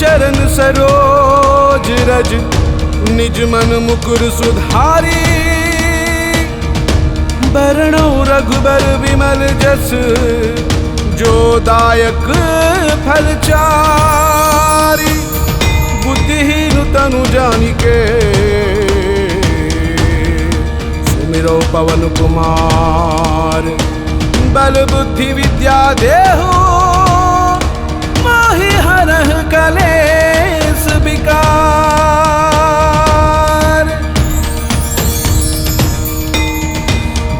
चरण सरोज रज निज मन मुकुर सुधारी। बरनौ रघुबर विमल जस जो दायक फल चारि। बुद्धिहीन तनु जानिके सुमिरौ पवन कुमार। बल बुद्धि विद्या देहु मोहि हरह कलेस विकार।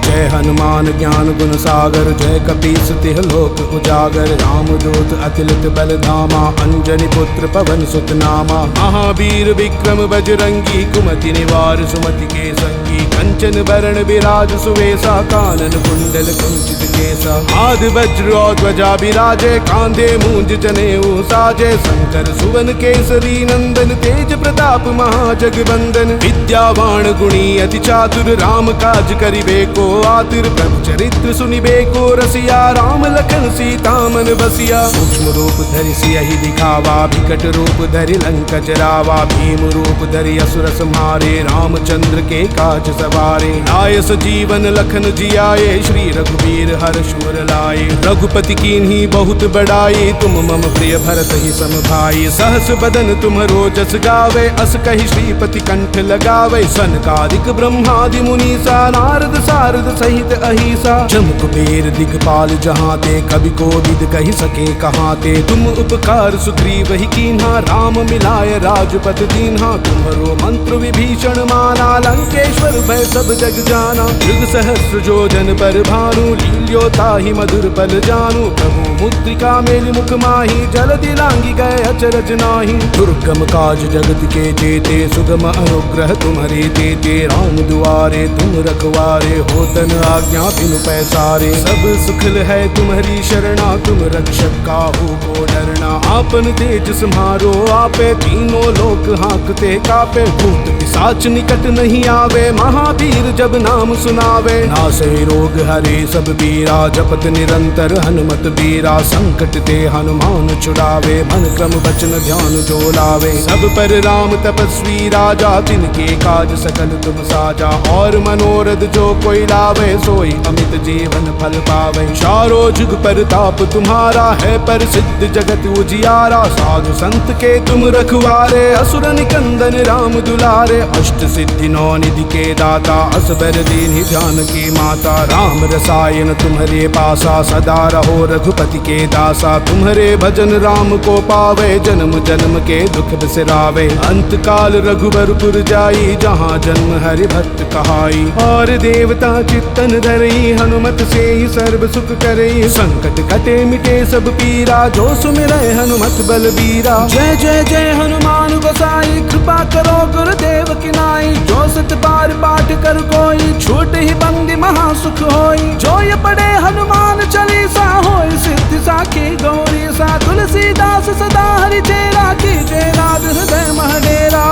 जय हनुमान ज्ञान गुण सागर जय कपीस तिह लोक उजागर। रामदूत अतिलित बल धामा अंजनी पुत्र पवन सुत नामा। महावीर विक्रम बजरंगी कुमति निवार सुमति के संगी। कंचन बरण विराज सुवेसा कानन कुंडल कुंचित केसा। आदि वज्र और ध्वजा विराजे कांधे मूंज जनेऊ साजे। शंकर सुवन केसरी नंदन तेज प्रताप महाजगवंदन। विद्यावान गुणी अति चातुर राम काज करिबे को आतुर। प्रभु चरित्र सुनिबे को रसिया राम लखन सीता मन बसिया। सूक्ष्म रूप धरि सियहि दिखावा विकट रूप धरि लंक जरावा। भीम रूप धरि असुर संहारे रामचंद्र के काज सवारे। लाय सजीवन लखन जियाए श्री रघुवीर हर्ष उर लाए। रघुपति कीन्ही बहुत बड़ाई तुम मम प्रिय भरत ही सम भाई। सहस बदन तुमरो जस गावे अस कहि श्रीपति कंठ लगावे। सनकादिक ब्रह्मादि मुनीसा नारद सारद सहित अहिसा। जम कुबेर दिगपाल जहाँ ते कवि कोविद कहि सके कहाँ ते। तुम उपकार सुग्रीव ही कीन्हा राम मिलाय राजपद दीन्हा। तुम्हरो मंत्र विभीषण माना लंकेश्वर भय सब जग जाना। युग सहस्र जो जन पर भानु लील्यो ताहि मधुर पल जानु। प्रभु मुद्रिका मेलि मुख माहि जलधि लांघि गए अचरज नाहि। दुर्गम काज जगत के जेते सुगम अनुग्रह तुम्हारे तेते। राम दुआरे तुम रखवारे होतन आज्ञा बिनु पैसारे। सब सुखल है तुम्हारी शरणा तुम रक्षक काहू को डरना। आपन तेज सम्हारो आपे तीनों लोक हाँकते कापे। भूत पिशाच निकट नहीं आवे महावीर जब नाम सुनावे। नासे रोग हरे सब बीरा जपत निरंतर हनुमत बीरा। संकट ते हनुमान छुड़ावे मन क्रम वचन ध्यान जो लावे। सब पर राम तपस्वी राजा तिनके काज सकल तुम साजा। और मनोरथ जो कोई लावे सोई अमित जीवन फल पावे। चारों जुग परताप तुम्हारा है प्रसिद्ध जगत उजियारा। साधु संत के तुम रखवारे असुर निकंदन राम दुलारे। अष्ट सिद्धि नौ निधि के दाता असबर दीन्हि जानकी माता। राम रसायन तुम्हारे पासा सदा रहो रघुपति के दासा। तुम्हारे भजन राम को पावे जन्म जन्म के दुख बिसरावे। अंत काल रघुबरपुर जाई जहाँ जन्म हरि भक्त कहाई। और देवता चित्तन धरई हनुमत से ही सर्व सुख करई। संकट कटे मिटे सब पीरा जो सुमिरै हनुमत बलबीरा। जय जय जय हनुमान गोसाई कृपा करो गुरुदेव की नाई। जो सत बार पाठ कर कोई छूट ही बंदी महासुख होई। जो ये पढ़े हनुमान चालीसा होई सिद्धि साखी गौरी सा। तुलसीदास सदा हरि चेरा कीजे नाथ हृदय महडेरा।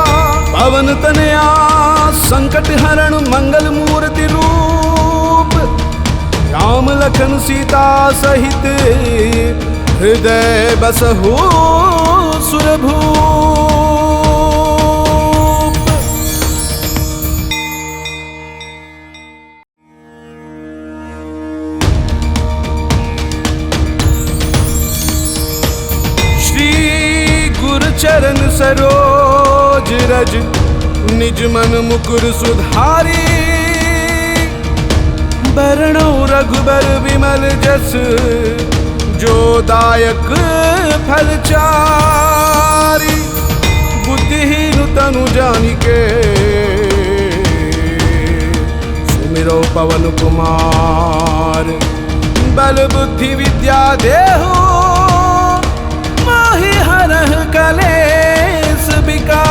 पवन तनया संकट हरण मंगल मूर्ति रूप। राम लखन सीता सहित हृदय बसहु सुरभूप। श्री गुरु चरण सरोज रज निज मन मुकुर सुधारी। बरनौ रघुबर विमल जस जो दायक फल चारि। बुद्धिहीन तनु जानिके सुमिरौ पवन कुमार। बल बुद्धि विद्या देहु मोहि हरह कलेस विकार।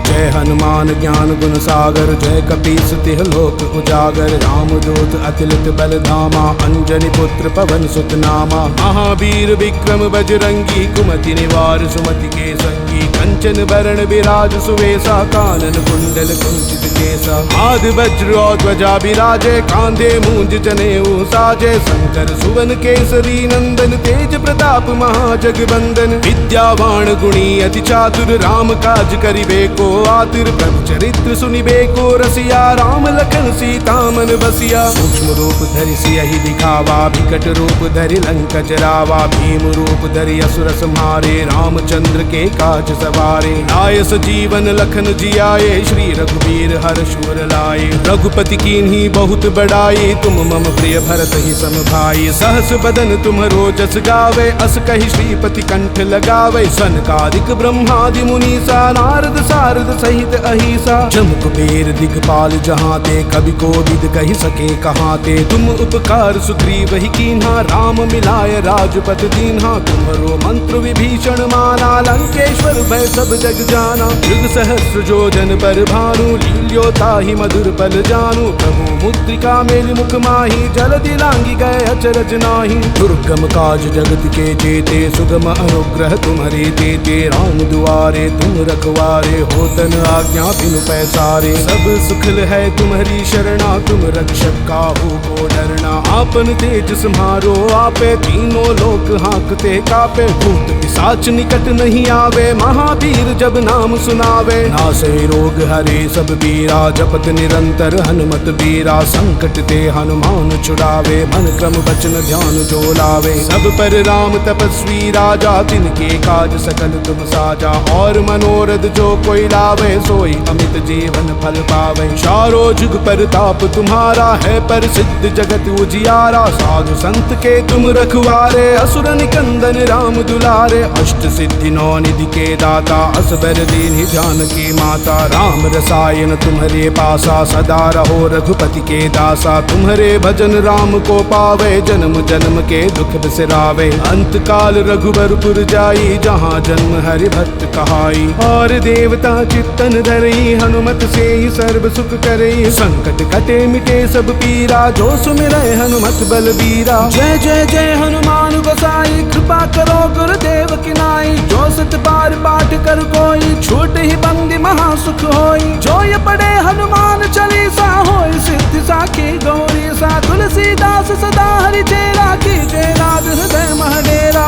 जय हनुमान ज्ञान गुण सागर जय कपीस तिह लोक उजागर। रामदूत अतिलित बल धामा अंजनी पुत्र पवन सुत नामा। महावीर विक्रम बजरंगी कुमति निवार सुमति के संगी। कंचन बरण विराज सुवेशा कानन कुंडल कुंचित केसा आद वज्र और ध्वजा विराजे कांधे मूंज जनेऊ साजे शंकर सुवन केसरी नंदन तेज प्रताप महाजगबंदन विद्यावान गुणी अति चातुर राम काज करिबे को आतुर प्रभु चरित्र सुनिबे को रसिया राम लखन सीता मन बसिया सूक्ष्म रूप धरि सियहि दिखावा विकट रूप धरि लंक जरावा भीम रूप धरि असुर संहारे रामचंद्र के काज सवारे लाय सजीवन लखन जियाए श्री रघुवीर हर्ष उर लाए रघुपति कीन्ही बहुत बड़ाई तुम मम प्रिय भरत ही सम भाई सहस बदन तुम्हरो जस गावे अस कहि श्रीपति कंठ लगावे सनकादिक ब्रह्मादि मुनीसा नारद सारद सहित अहिसा जम कुबेर दिगपाल जहाँ ते कवि को विद कहि सके कहाँ ते तुम उपकार सुग्रीव ही कीन्हा राम मिलाय राजपत दीन्हा तुम्हरो मंत्र विभीषण माना लंकेश्वर भय सब जग जाना युग सहस्र जोजन पर भानु लील्योता ही मधुर पल जानू प्रभु मुद्रिका मेलि मुख माही जलधि लांगी गए अचरज नाही दुर्गम काज जगत के जेते सुगम अनुग्रह तुम्हारे देते राम दुआरे तुम रखवारे होतन आज्ञा बिनु पैसारे सब सुखल है तुम्हारी शरणा तुम रक्षक काहू को डरना आपन तेज सम्हारो आपे तीनों लोक हाँकते कापे भूत पिशाच निकट नहीं आवे महावीर जब नाम सुनावे नासे रोग हरे सब बीरा जपत निरंतर हनुमत बीरा संकट ते हनुमान छुड़ावे मन क्रम वचन ध्यान जो लावे सब पर राम तपस्वी राजा तिनके काज सकल तुम साजा और मनोरथ जो कोई लावे सोई अमित जीवन फल पावे चारों जुग पर ताप तुम्हारा है पर सिद्ध जगत उजियारा साधु संत के तुम रखवारे असुर निकंदन राम दुलारे अष्ट सिद्धि नौ निधि के दाता असबर दीन जानकी माता राम रसायन तुम्हारे पासा सदा रहो रघुपति के दासा तुम्हारे भजन राम को पावे जन्म जन्म के दुख बिसरावे अंत काल रघुबरपुर जाई जहाँ जन्म हरि भक्त कहाई और देवता चित्तन धरई हनुमत से ही सर्व सुख करई संकट कटे मिटे सब पीरा जो सुमिरै हनुमत बलबीरा जय जय जय हनुमान गोसाई कृपा करो गुरुदेव की नाई जो सत बार पाठ कर कोई छूट ही बंदी महासुख होई जो ये पढ़े हनुमान चालीसा होई सिद्धि साखी गौरी सा तुलसीदास सदा हरि चेरा की जय नाथ हृदय महडेरा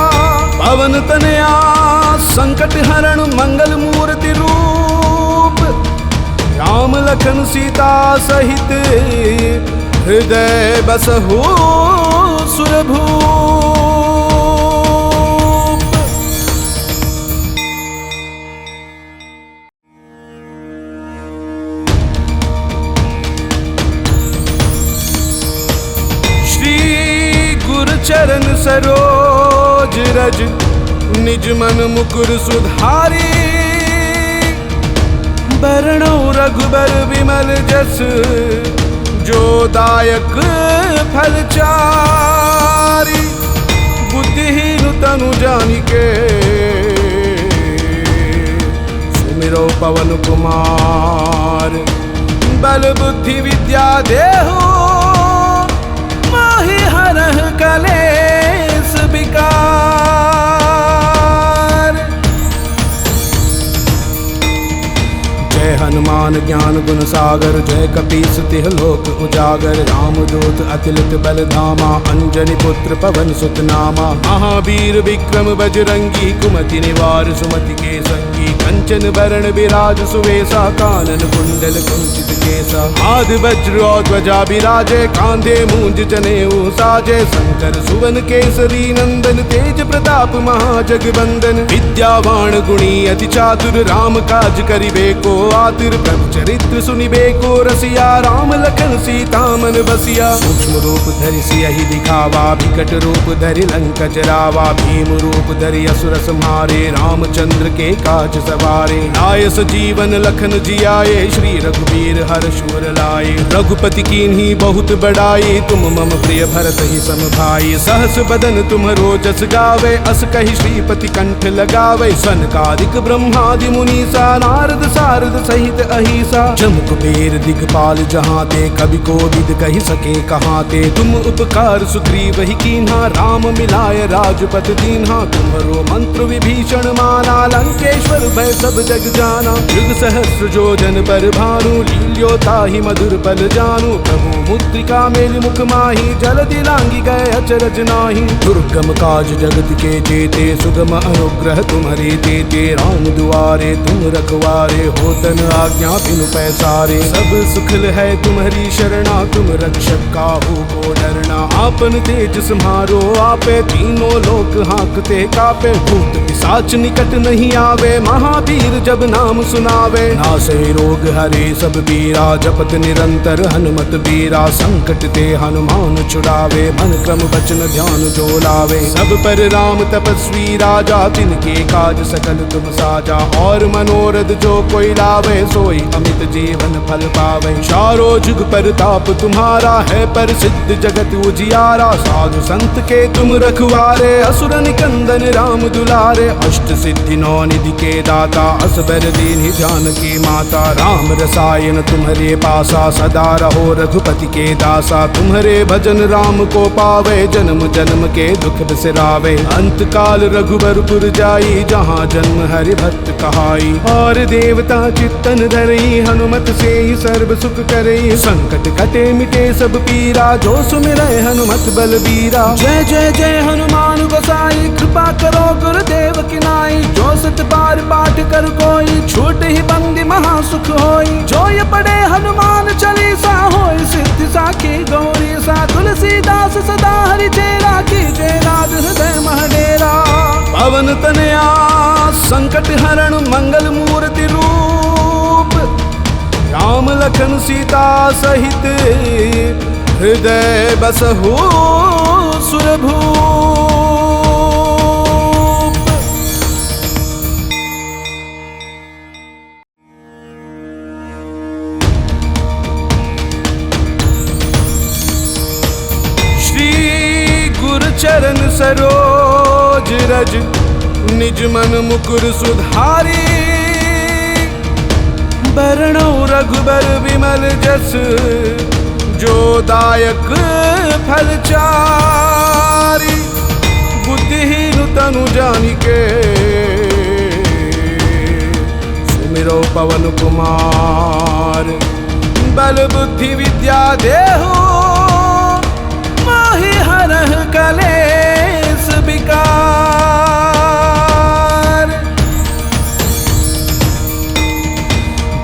पवन तनया संकट हरण मंगल मूर्ति रूप राम लखन सीता सहित हृदय बसहु सुरभूप। चरण सरोज रज निज मन मुकुर सुधारी बरनौ रघुबर विमल जस जो दायक फल चारी बुद्धिहीन तनु जानिके सुमिरौ पवन कुमार बल बुद्धि विद्या देहु माहि हरह कलेस विकार। जय हनुमान ज्ञान गुण सागर जय कपीस तिह लोक उजागर रामदूत अतिलित बल धामा अंजनी पुत्र पवन सुत नामा महावीर विक्रम बजरंगी कुमति निवार सुमति के संगी कंचन बरण विराज सुवेशा कानन कुंडल कुंचित केसा आद वज्र और ध्वजा विराजे कांधे मूंज जनेऊ साजे शंकर सुवन केसरी नंदन तेज प्रताप महाजगबंदन विद्यावान गुणी अति चातुर राम काज करिबे को आतुर प्रभु चरित्र सुनिबे को रसिया राम लखन सीता मन बसिया सूक्ष्म रूप धरि सियहि दिखावा विकट रूप धरि लंक जरावा भीम रूप धरि असुर संहारे रामचंद्र के काज सवारे लाय सजीवन लखन जियाए श्री रघुवीर हर्ष उर लाए रघुपति कीन्ही बहुत बड़ाई तुम मम प्रिय भरत ही सम भाई सहस बदन तुम्हरो जस गावे अस कहि श्रीपति कंठ लगावे सनकादिक ब्रह्मादि मुनीसा नारद सारद सहित अहिसा जम कुबेर दिगपाल जहाँ ते कवि को विद कहि सके कहाँ ते तुम उपकार सुग्रीव ही कीन्हा राम मिलाय राजपत दीन्हा तुम्हरो मंत्र विभीषण माना लंकेश्वर लंकेश्वर भय सब जग जाना। युग सहस्र जोजन पर भानु, लील्यो ताहि मधुर पल जानू। प्रभु मुद्रिका मेलि मुख माही, जलधि लांघि गए अचरज नाही। दुर्गम काज जगत के जेते, सुगम अनुग्रह तुम्हारे देते। राम दुआरे तुम रखवारे, होतन आज्ञा बिनु पैसारे। सब सुखल है तुम्हारी शरणा, तुम रक्षक काहू को डरना। आपन तेज सम्हारो आपे, तीनों लोक हाँकते कापे। भूत पिशाच निकट नहीं आवे, महावीर जब नाम सुनावे। नासे रोग हरे सब बीरा, जपत निरंतर हनुमत बीरा। संकट ते हनुमान छुड़ावे, मन क्रम वचन ध्यान जो लावे। सब पर राम तपस्वी राजा, तिनके काज सकल तुम साजा। और मनोरथ जो कोई लावे, सोई अमित जीवन फल पावे। चारों जुग परताप तुम्हारा है, पर सिद्ध जगत उजियारा। साधु संत के तुम रखवारे, असुर निकंदन राम दुलारे। अष्ट सिद्धि नौ निधि के दाता, असबर दीन्हि जानकी माता। राम रसायन तुम्हारे पासा, सदा रहो रघुपति के दासा। तुम्हारे भजन राम को पावे, जन्म जन्म के दुख बिसरावे। अंत काल रघुबरपुर जाई, जहाँ जन्म हरि भक्त कहाई। और देवता चित्तन धरई, हनुमत से ही सर्व सुख करई। संकट कटे मिटे सब पीरा, जो सुमिरै हनुमत बलबीरा। जय जय जय हनुमान गोसाई, कृपा करो गुरुदेव की नाई। जो सत बार पाठ कर कोई, छूट ही बंदी महा सुख होई। जो ये पढ़े हनुमान चालीसा, होय सिद्धि साखी गौरी सा। तुलसीदास सदा हरि चेरा, कीजे नाथ हृदय मह डेरा। पवन तनया संकट हरण, मंगल मूर्ति रूप। राम लखन सीता सहित, हृदय बसहु सुरभूप। श्री गुरु चरण सरोज रज, निज मन मुकुर सुधारी। बरनौ रघुबर विमल जस, जो दायक फल चारि। बुद्धिहीन तनु जानिके, सुमिरौ पवन कुमार। बल बुद्धि विद्या देहु, मोहि हरह कलेस विकार।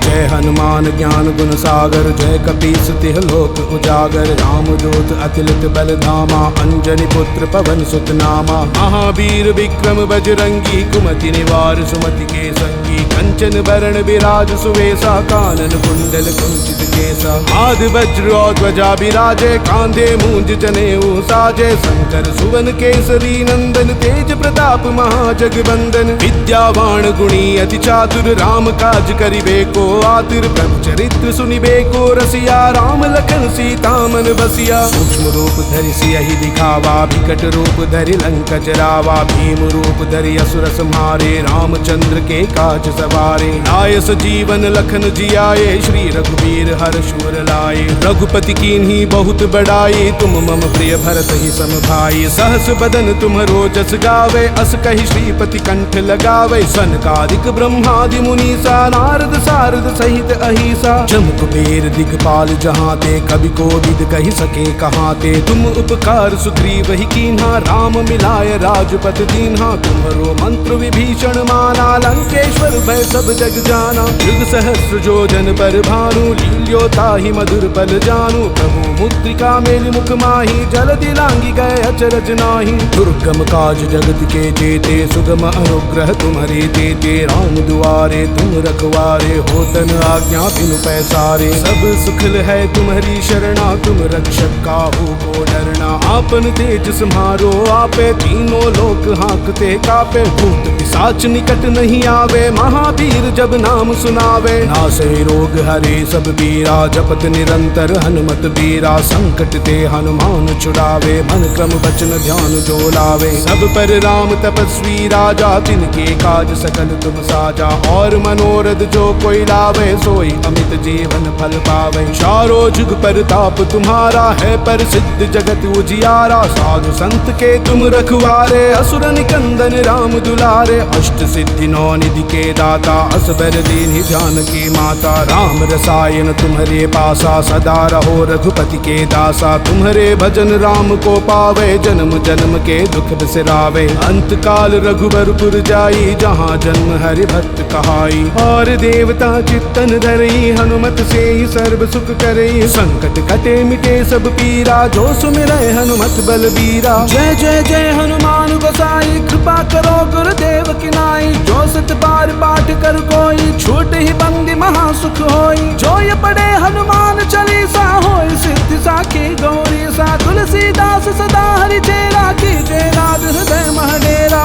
जय हनुमान ज्ञान गुण सागर, जय कपीस तिह लोक उजागर। राम दूत अतिलित बल धामा, अंजनी पुत्र पवन सुत नामा। महावीर विक्रम बजरंगी, कुमति निवार सुमति के संगी। कंचन बरण विराज सुवेसा, कानन कुंडल कुंचित केसा। आद वज्र और ध्वजा विराजे, कांधे मूंज जनेऊ साजे। शंकर सुवन केसरी नंदन, तेज प्रताप महाजगवंदन। विद्यावान गुणी अति चातुर, राम काज करिबे को आतुर। प्रभु चरित्र सुनिबे को रसिया, राम लखन सीता मन बसिया। सूक्ष्म रूप धरि सियहि दिखावा, विकट रूप धरि लंक जरावा। भीम रूप धरि असुर संहारे, रामचंद्र के काज सवारे। लाय सजीवन लखन जियाए, श्री रघुवीर हर्ष उर लाए। रघुपति कीन्ही बहुत बड़ाई, तुम मम प्रिय भरत ही सम भाई। सहस बदन तुमरो जस गावे, अस कहि श्रीपति कंठ लगावे। सनकादिक ब्रह्मादि मुनीसा, नारद सारद सहित अहिसा। जम कुबेर दिगपाल जहाँ ते, कवि कोविद कहि सके कहाँ ते। तुम उपकार सुग्रीव ही कीन्हा, राम मिलाय राजपद दीन्हा। तुम्हरो मंत्र विभीषण माना, लंकेश्वर भय सब जग जाना। युग सहस्र जोजन पर भानु, लील्यो ताहि मधुर पल जानू। प्रभु मुद्रिका मेलि मुख माही, जलधि लांघि गए अचरज नाही। दुर्गम काज जगत के जेते, सुगम अनुग्रह तुम्हारे देते। राम दुआरे तुम रखवारे, होतन आज्ञा बिनु पैसारे। सब सुखल है तुम्हारी शरणा, तुम रक्षक काहू को डरना। आपन तेज सम्हारो आपे, तीनों लोक हाँकते कापे। भूत पिशाच निकट नहीं आवे, महावीर जब नाम सुनावे। नासे रोग हरे सब बीरा, जपत निरंतर हनुमत बीरा। बीरा संकट ते हनुमान छुड़ावे, मन क्रम वचन ध्यान जो लावे। सब पर राम तपस्वी राजा, तिनके काज सकल तुम साजा। और मनोरथ जो कोई लावे, सोई अमित जीवन फल पावे। चारों जुग परताप तुम्हारा है, पर सिद्ध जगत उजियारा। साधु संत के तुम रखवारे, असुर निकंदन राम दुलारे। अष्ट सिद्धि नौ निधि के दाता, असबर दीन्हि जानकी माता। राम रसायन तुम्हारे पासा, सदा रहो रघुपति के दासा। तुम्हारे भजन राम को पावे, जन्म जन्म के दुख बिसरावे। अंत काल रघुबरपुर जाई, जहाँ जन्म हरि भक्त कहाई। और देवता चित्तन धरई, हनुमत से ही सर्व सुख करई। संकट कटे मिटे सब पीरा, जो सुमिरै हनुमत बलबीरा। जय जय जय हनुमान गोसाई, कृपा करो गुरुदेव की नाई। जो सत बार पाठ कर कोई, छूट ही बंदी महा सुख होई। जो ये पढ़े हनुमान चालीसा, होय सिद्धि साखी गौरी सा। तुलसीदास सदा हरि चेरा, कीजे नाथ हृदय महडेरा।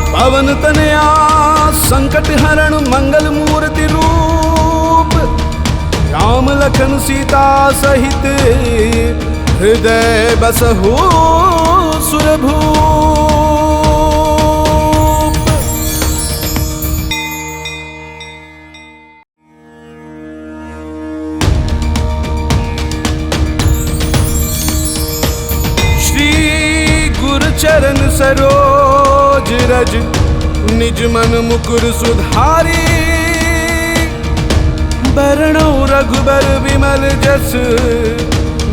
पवन तनया संकट हरण, मंगल मूर्ति रूप। राम लखन सीता सहित, हृदय बसहु सुरभूप। चरण सरोज रज, निज मन मुकुर सुधारी। बरनौ रघुबर विमल जस,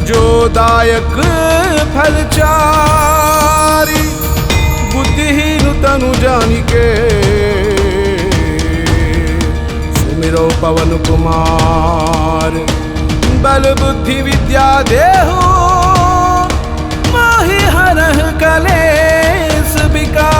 जो दायक फल चारी। बुद्धिहीन तनु जानिके, सुमिरौ पवन कुमार। बल बुद्धि विद्या देहु, मोहि हरह कलेस विकार।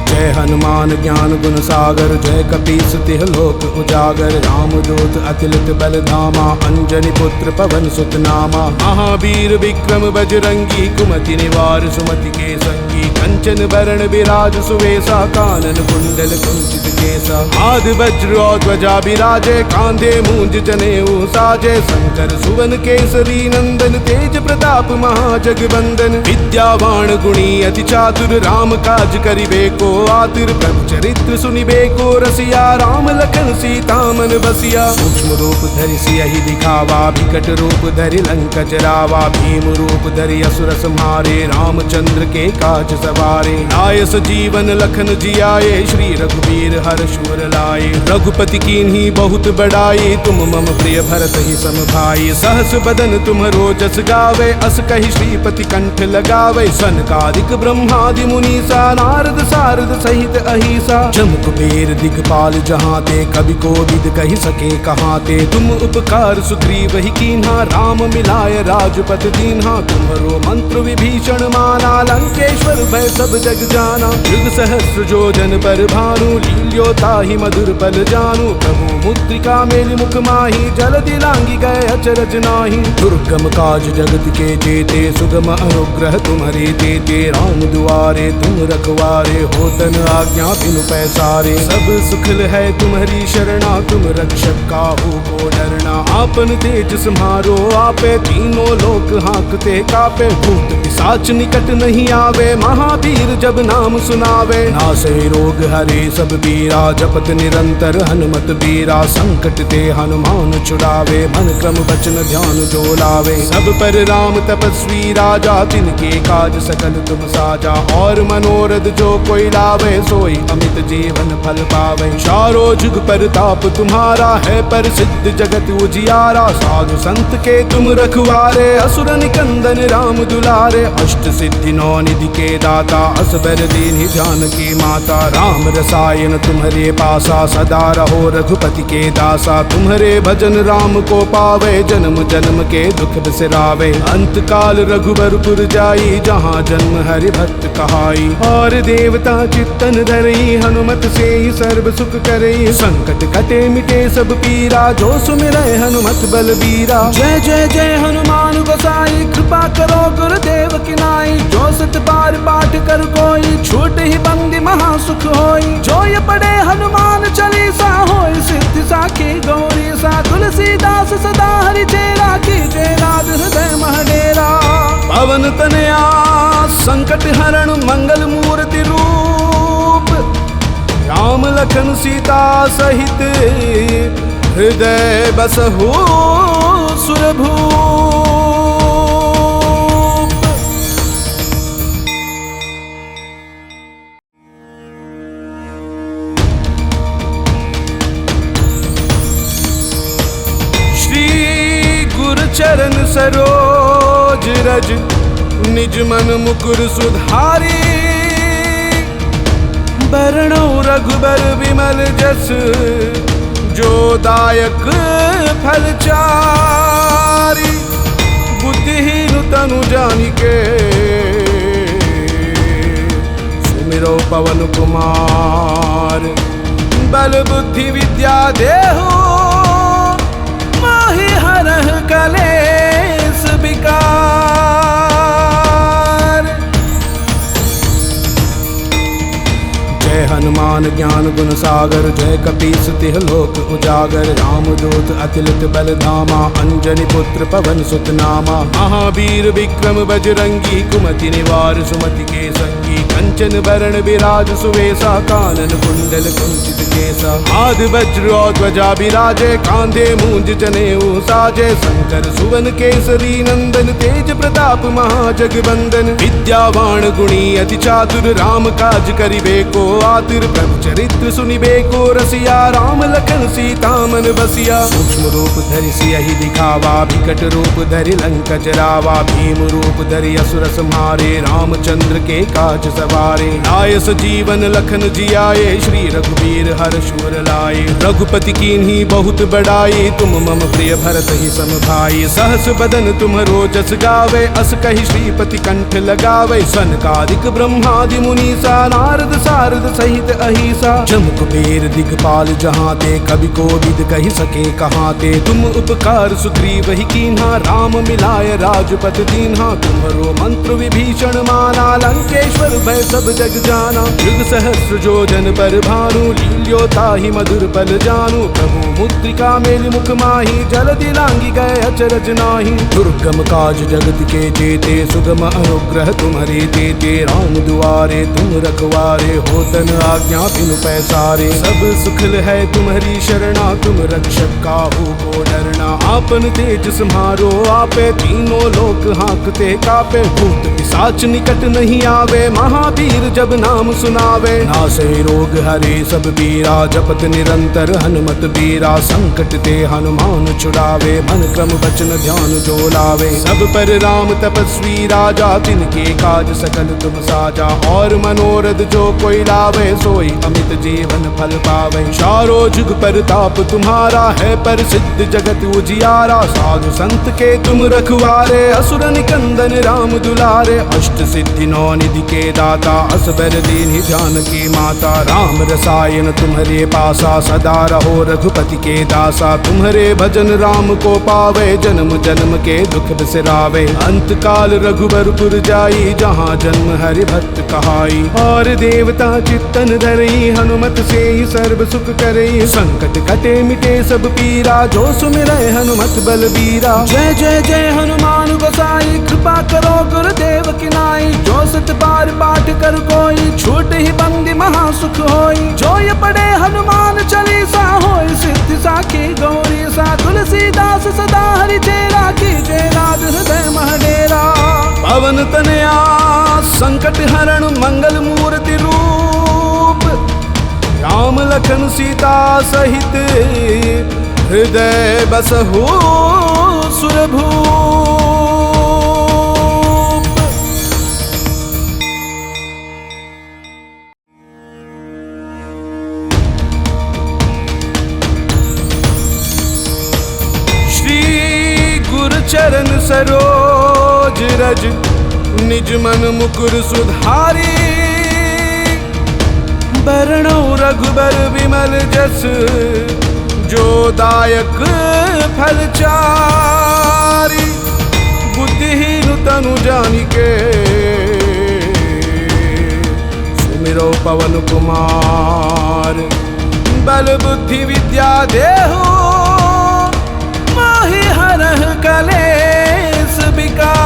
जय हनुमान ज्ञान गुण सागर, जय कपीस तिह लोक उजागर। राम दूत अतिलित बल धामा, अंजनी पुत्र पवन सुत नामा। महावीर विक्रम बजरंगी, कुमति निवार सुमति के संगी। कंचन बरण विराज सुवेसा, कानन कुंडल कुंचित केसा। आदि वज्र और ध्वजा विराजे, कांधे मूंज जनेऊ साजे। शंकर सुवन केसरी नंदन, तेज प्रताप महाजगवंदन। विद्यावान गुणी अति चातुर, राम काज करिबे को आतुर। प्रभु चरित्र सुनिबे को रसिया, राम लखन सीता मन बसिया। सूक्ष्म रूप धरि सियहि दिखावा, विकट रूप धरि लंक जरावा। भीम रूप धरि असुर संहारे, रामचंद्र के काज सवारे। लाय सजीवन लखन जियाए, श्री रघुवीर हर्ष उर लाए। रघुपति कीन्ही बहुत बड़ाई, तुम मम प्रिय भरत ही सम भाई। सहस बदन तुम्हरो जस गावे, अस कहि श्रीपति कंठ लगावे। सनकादिक ब्रह्मादि मुनीसा, नारद सारद सहित अहिसा। जम कुबेर दिगपाल जहाँ ते, कवि कोविद कहि सके कहाँ ते। तुम उपकार सुग्रीव ही कीन्हा, राम मिलाय राजपथ दीन्हा। तुम्हरो मंत्र विभीषण माना, लंकेश्वर भय सब जग जाना। युग सहस्र जो जन पर भानु, लील्यो ताहि मधुर पल जानु। प्रभु मुद्रिका मेलि मुख माहि, जलधि लांघि गए अचरज नाही। दुर्गम काज जगत के जेते, सुगम अनुग्रह तुम्हारे तेते। राम दुआरे तुम रखवारे, होतन आज्ञा बिनु पैसारे। सब सुखल है तुम्हारी शरणा, तुम रक्षक काहू को डरना। आपन तेज सम्हारो आपे, तीनों लोक हाँकते कापे। भूत पिशाच निकट नहीं आवे, महावीर जब नाम सुनावे। नासे रोग हरे सब बीरा, जपत निरंतर हनुमत बीरा। संकट ते हनुमान छुड़ावे, मन क्रम वचन ध्यान जो लावे। सब पर राम तपस्वी राजा, तिनके काज सकल तुम साजा। और मनोरथ जो कोई लावे, सोई अमित जीवन फल पावे। चारों जुग परताप तुम्हारा है, पर सिद्ध जगत उजियारा। साधु संत के तुम रखवारे, असुर निकंदन राम दुलारे। अष्ट सिद्धि नौ निधि के दाता, असबर दीन्हि जानकी माता। राम रसायन तुम्हारे पासा, सदा रहो रघुपति के दासा। तुम्हारे भजन राम को पावे, जन्म जन्म के दुख बिसरावे। अंत काल रघुबरपुर जाई, जहाँ जन्म हरि भक्त कहाई। और देवता चित्तन धरई, हनुमत से ही सर्व सुख करई। संकट कटे मिटे सब पीरा, जो सुमिरै हनुमत बलबीरा। जय जय जय हनुमान गोसाई, कृपा करो गुरुदेव की नाई। जो सत बार पाठ कर कोई, छूट ही बंदी महा सुख होई। जो ये पढ़े हनुमान चालीसा, होय सिद्धि साखी गौरी सा तुलसीदास सदा हरि चेरा कीजे नाद हृदय महडेरा। पवन तनया संकट हरण मंगल मूर्ति रूप, राम लखन सीता सहित हृदय बसहु सुरभूप। चरण सरोज रज निज मन मुकुर सुधारी, बरनौ रघुबर विमल जस जो दायक फल चारि। बुद्धिहीन तनु जानिके सुमिरौ पवन कुमार, बल बुद्धि विद्या देहु माहि हरह कलेस विकार। जय हनुमान ज्ञान गुण सागर, जय कपीस तिह लोक उजागर। रामदूत अतिलित बल धामा, अंजनी पुत्र पवन सुत नामा। महावीर विक्रम बजरंगी, कुमति निवार सुमति के संगी। कंचन बरण विराज सुवेसा, कानन कुंडल कुंचित केसा। आदि वज्र और ध्वजा विराजे, कांधे मूंज जनेऊ साजे। शंकर सुवन केसरी नंदन, तेज प्रताप महाजगबंदन। विद्यावान गुणी अति चातुर, राम काज करिबे को आतुर। प्रभु चरित्र सुनिबे को रसिया, राम लखन सीता मन बसिया। सूक्ष्म रूप धरि सियहि दिखावा, विकट रूप धरि लंक जरावा। भीम रूप धरि असुर संहारे, रामचंद्र के काज सवारे। लाय सजीवन लखन जियाए, श्री रघुवीर हर्ष उर लाए। रघुपति कीन्ही बहुत बड़ाई, तुम मम प्रिय भरत ही सम भाई। सहस बदन तुमरो जस गावे, अस कहि श्रीपति कंठ लगावे। सनकादिक ब्रह्मादि मुनीसा, नारद सारद सहित अहिसा। जम कुबेर दिगपाल जहाँ ते, कवि कोविद कहि सके कहाँ ते। तुम उपकार सुग्रीव ही कीन्हा, राम मिलाय राजपद दीन्हा। तुम्हरो मंत्र विभीषण माना, लंकेश्वर भय सब जग जाना। युग सहस्र जो जन पर भानु, लील्यो ताहि मधुर पल जानु। प्रभु मुद्रिका मेलि मुख माहि, जलधि लांघि गए अचरज नाहि। दुर्गम काज जगत के जेते, सुगम अनुग्रह तुम्हारे तेते। राम दुआरे तुम रखवारे, होतन आज्ञा बिनु पैसारे। सब सुखल है तुम्हारी शरणा, तुम रक्षक काहू को डरना। आपन तेज सम्हारो आपे, तीनों लोक हाँकते कापे। भूत पिशाच निकट नहीं आवे, महावीर जब नाम सुनावे। नासे रोग हरे सब बीरा, जपत निरंतर हनुमत बीरा। संकट ते हनुमान छुड़ावे, मन क्रम वचन ध्यान जो लावे। सब पर राम तपस्वी राजा, तिनके काज सकल तुम साजा। और मनोरथ जो कोई लावे, सोई अमित जीवन फल पावे। चारों जुग परताप तुम्हारा है, प्रसिद्ध जगत उजियारा। साधु संत के तुम रखवारे, असुर निकंदन राम दुलारे। अष्ट सिद्धि नौ निधि के दाता, असबर दीन्हि जानकी माता। राम रसायन तुम्हारे पासा, सदा रहो रघुपति के दासा। तुम्हारे भजन राम को पावे, जन्म जन्म के दुख बिसरावे। अंत काल रघुबरपुर जाई, जहाँ जन्म हरि भक्त कहाई। और देवता चित्तन धरई, हनुमत से ही सर्व सुख करई। संकट कटे मिटे सब पीरा, जो सुमिरै हनुमत बलबीरा। जय जय जय हनुमान गोसाई, कृपा करो गुरुदेव की नाई। जो सत बार पाठ कर कोई, छूट ही बंदी महासुख होई। जो ये पढ़े हनुमान चालीसा, होय सिद्धि साखी गौरी सा। तुलसीदास सदा हरि चेरा कीजे नाद हृदय महडेरा। पवन तनया संकट हरण मंगल मूर्ति रूप, राम लखन सीता सहित हृदय बसहु सुरभूप। चरण सरोज रज निज मन मुकुर सुधारी, बरनौ रघुबर विमल जस जो दायक फल चारि। बुद्धिहीन तनु जानिके सुमिरौ पवन कुमार, बल बुद्धि विद्या देहु मोहि हरह कलेस विकार।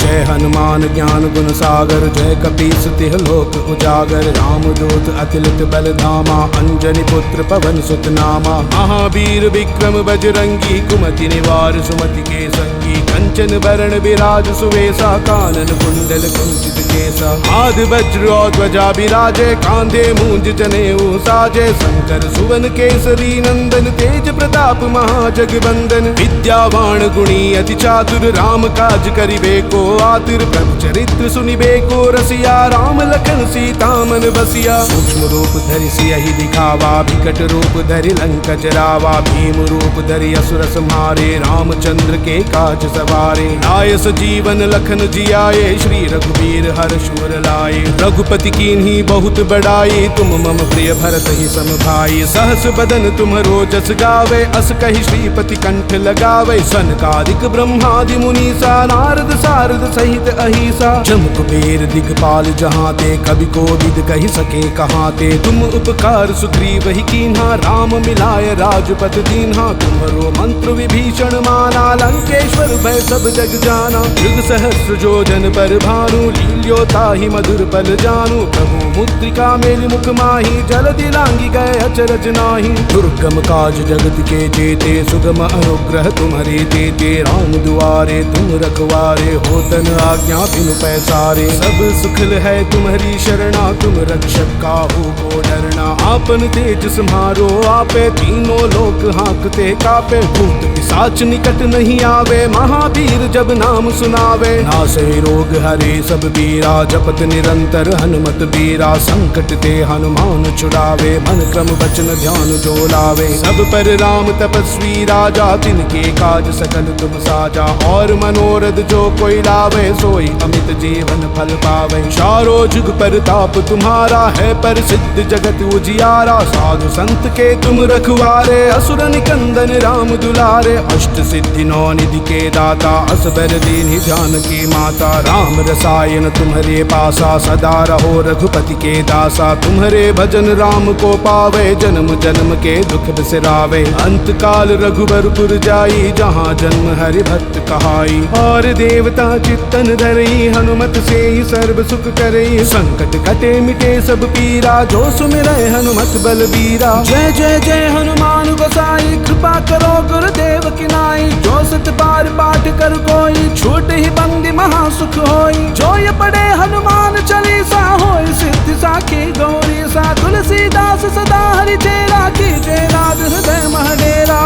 जय हनुमान ज्ञान गुण सागर जय कपीस तिह लोक उजागर। रामदूत अतिलित बल धामा अंजनी पुत्र पवन सुत नामा। महावीर विक्रम बजरंगी कुमति निवार सुमति के संगी। कंचन बरण विराज सुवेसा कानन कुंडल कुंचित केसा। आद वज्र और ध्वजा विराजे कांधे मूंज जनेऊ साजे। शंकर सुवन केसरी नंदन तेज प्रताप महाजगबंदन। विद्यावान गुणी अति चातुर राम काज करिबे को आतुर। प्रभु चरित्र सुनिबे को रसिया राम लखन सीता मन बसिया। सूक्ष्म रूप धरि सियहि दिखावा विकट रूप धरि लंक जरावा। भीम रूप धरि असुर संहारे रामचंद्र के काज सवारे। लाय सजीवन लखन जियाए श्री रघुवीर हर्ष उर लाए। रघुपति कीन्ही बहुत बड़ाई तुम मम प्रिय भरत ही सम भाई। सहस बदन तुम्हरो जस गावे अस कहि श्रीपति कंठ लगावे। सनकादिक ब्रह्मादि मुनीसा नारद सारद सहित अहिसा। जम कुबेर दिगपाल जहाँ ते कवि कोविद कहि सके कहाँ ते। तुम उपकार सुग्रीव ही कीन्हा राम मिलाय राजपथ दीन्हा। तुम्हरो मंत्र विभीषण माना लंकेश्वर भय सब जग जाना। युग सहस्र जोजन पर भानु लील्योता ही मधुर पल जानू। प्रभु मुद्रिका मेलि मुख माही जलधि लांघि गए अचरज नाही। दुर्गम काज जगत के जेते सुगम अनुग्रह तुम्हारे देते। राम दुआरे तुम रखवारे होतन आज्ञा बिनु पैसारे। सब सुखल है तुम्हारी शरणा तुम रक्षक काहू को डरना। आपन तेज सम्हारो आपे तीनों लोक हाँकते कापे। भूत पिशाच निकट नहीं आवे महावीर जब नाम सुनावे। नासे रोग हरे सब बीरा जपत निरंतर हनुमत बीरा। संकट ते हनुमान छुड़ावे मन क्रम वचन ध्यान जो लावे। सब पर राम तपस्वी राजा तिनके काज सकल तुम साजा। और मनोरथ जो कोई लावे सोई अमित जीवन फल पावे। चारों जुग परताप तुम्हारा है प्रसिद्ध जगत उजियारा। साधु संत के तुम रखवारे असुर निकंदन राम दुलारे। अष्ट सिद्धि नौ निधि के दाता असबर दीन्हि जानकी माता। राम रसायन तुम्हारे पासा सदा रहो रघुपति के दासा। तुम्हारे भजन राम को पावे जन्म जन्म के दुख बिसरावे। अंत काल रघुबरपुर जाई जहाँ जन्म हरि भक्त कहाई। और देवता चित्तन धरई हनुमत से ही सर्व सुख करई। संकट कटे मिटे सब पीरा जो सुमिरै हनुमत बलबीरा। जय जय जय हनुमान गोसाई कृपा करो गुरुदेव की नाई। जो सत बार पाठ कर कोई छूट ही बंदी महासुख होई। जो ये पढ़े हनुमान चालीसा होई सिद्धि साखी गौरी सा। तुलसीदास सदा हरि चेरा की जय नाथ हृदय महडेरा।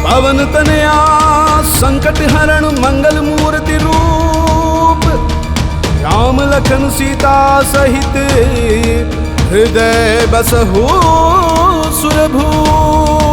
पवन तनया संकट हरण मंगल मूर्ति रूप। राम लखन सीता सहित हृदय बसहु सुरभूप।